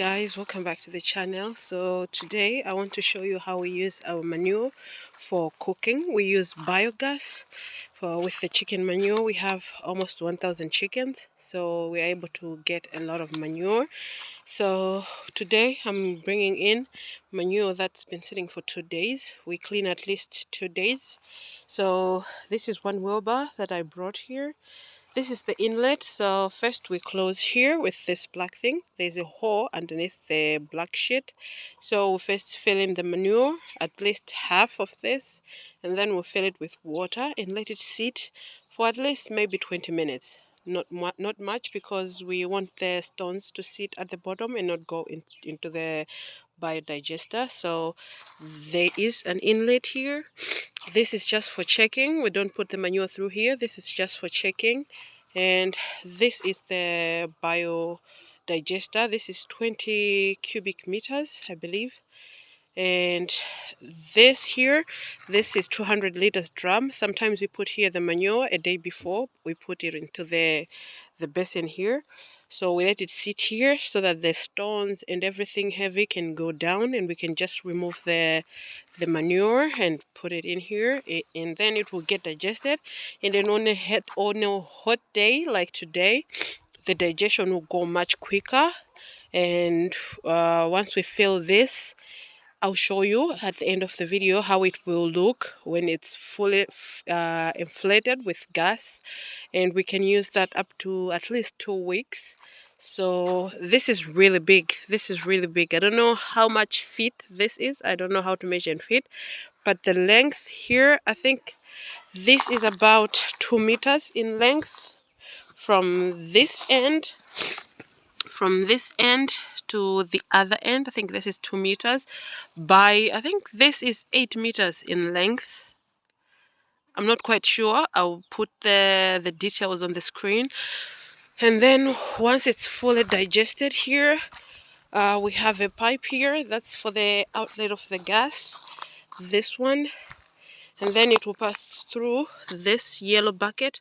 guys, welcome back to the channel. So today I want to show you how we use our manure for cooking. We use biogas with the chicken manure. We have almost 1,000 chickens, so we're able to get a lot of manure. So today I'm bringing in manure that's been sitting for 2 days. We clean at least 2 days. So this is one wheelbarrow that I brought here. This is the inlet. So first we close here with this black thing. There's a hole underneath the black sheet. So we first fill in the manure, at least half of this, and then we'll fill it with water and let it sit for at least maybe 20 minutes. Not much, because we want the stones to sit at the bottom and not go into the biodigester. So there is an inlet here. This is just for checking. We don't put the manure through here. This is just for checking. And this is the biodigester. This is 20 cubic meters, I believe. And this here, this is 200 liters drum. Sometimes we put here the manure a day before we put it into the basin here. So we let it sit here so that the stones and everything heavy can go down, and we can just remove the manure and put it in here, and then it will get digested. And then on a hot day like today, the digestion will go much quicker. And once we fill this, I'll show you at the end of the video how it will look when it's fully inflated with gas, and we can use that up to at least 2 weeks. So this is really big. This is really big. I don't know how much feet this is. I don't know how to measure in feet, but the length here, I think this is about 2 meters in length from this end to the other end. I think this is 2 meters by, I think this is 8 meters in length. I'm not quite sure. I'll put the details on the screen. And then once it's fully digested here, we have a pipe here that's for the outlet of the gas, this one, and then it will pass through this yellow bucket.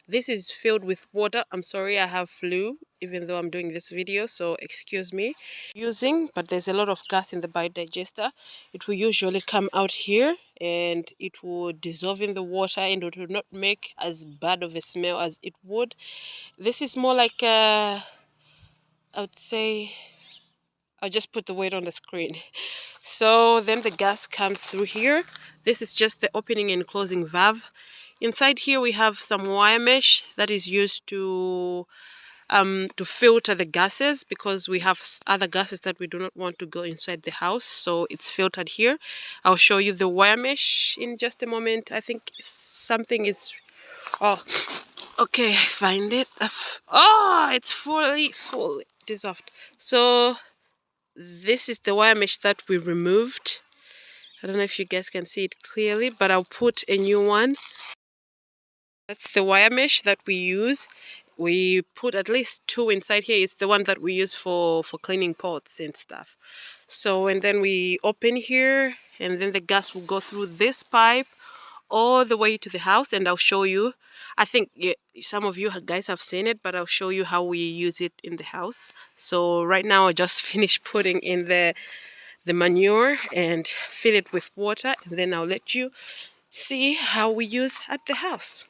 This is filled with water. I'm sorry, I have flu even though I'm doing this video, so excuse me but there's a lot of gas in the biodigester. It will usually come out here and it will dissolve in the water, and it will not make as bad of a smell as it would. This is more like I would say, I'll just put the weight on the screen. So then the gas comes through here. This is just the opening and closing valve. Inside here we have some wire mesh that is used to filter the gases, because we have other gases that we do not want to go inside the house, so it's filtered here. I'll show you the wire mesh in just a moment. I think something is, oh, okay, I find it. Oh, it's fully dissolved. So this is the wire mesh that we removed. I don't know if you guys can see it clearly, but I'll put a new one. That's the wire mesh that we use. We put at least 2 inside here. It's the one that we use for cleaning pots and stuff. So, and then we open here, and then the gas will go through this pipe all the way to the house, and I'll show you. I think some of you guys have seen it, but I'll show you how we use it in the house. So right now I just finished putting in the manure and fill it with water, and then I'll let you see how we use at the house.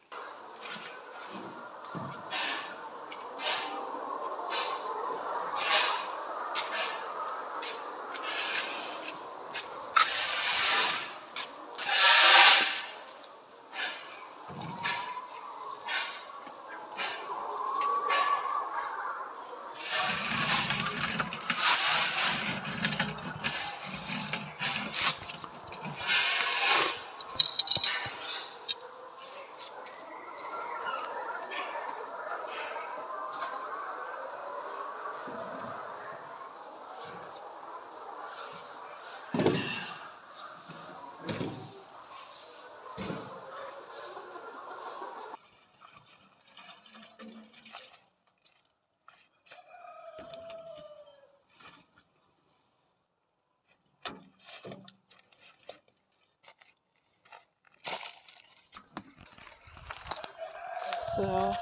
So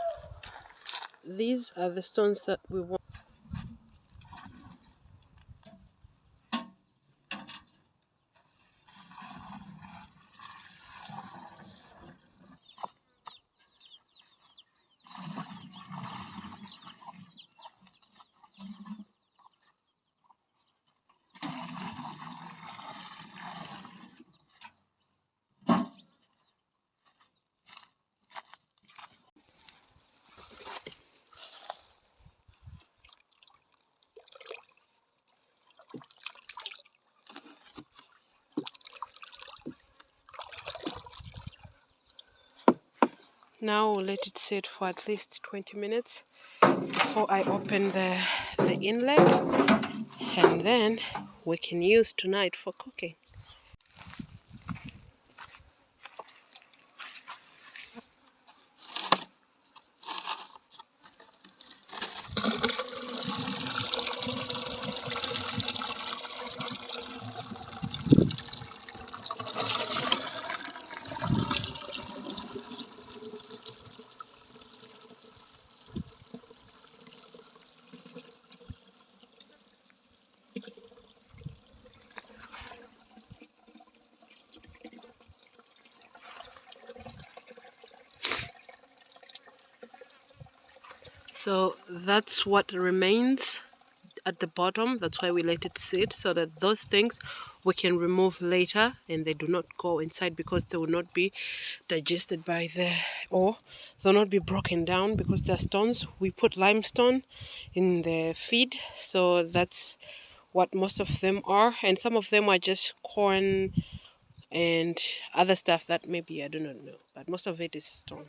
these are the stones that we want. Now we'll let it sit for at least 20 minutes before I open the inlet, and then we can use tonight for cooking. So that's what remains at the bottom. That's why we let it sit, so that those things we can remove later and they do not go inside, because they will not be digested by or they'll not be broken down because they're stones. We put limestone in the feed, so that's what most of them are, and some of them are just corn and other stuff that maybe I do not know, but most of it is stone.